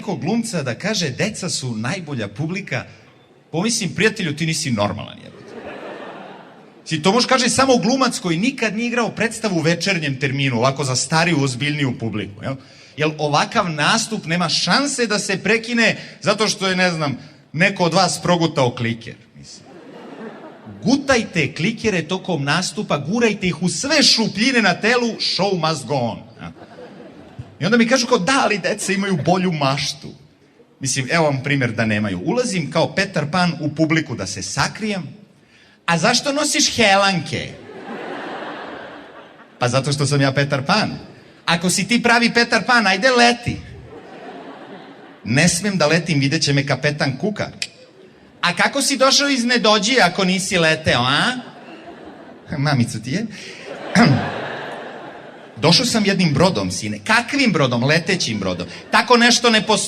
nekog glumca da kaže deca su najbolja publika, pomislim, prijatelju, ti nisi normalan, jebote. To može kaže samo glumac koji nikad nije igrao predstavu u večernjem terminu, ovako za stariju, ozbiljniju publiku, jel? Jer ovakav nastup nema šanse da se prekine zato što je, ne znam, neko od vas progutao kliker. Gutajte klikere tokom nastupa, gurajte ih u sve šupljine na telu, show must go on. I onda mi kažu kao, da, ali deca imaju bolju maštu. Mislim, evo vam primjer da nemaju. Ulazim kao Petar Pan u publiku da se sakrijem, a zašto nosiš helanke? Pa zato što sam ja Petar Pan. Ako si ti pravi Petar Pan, ajde leti. Ne smem da letim, vidjet će me kapetan Kuka. A kako si došao iz Nedođije ako nisi leteo, a? Mamica ti je? Došao sam jednim brodom, sine. Kakvim brodom? Letećim brodom. Tako nešto ne postoji.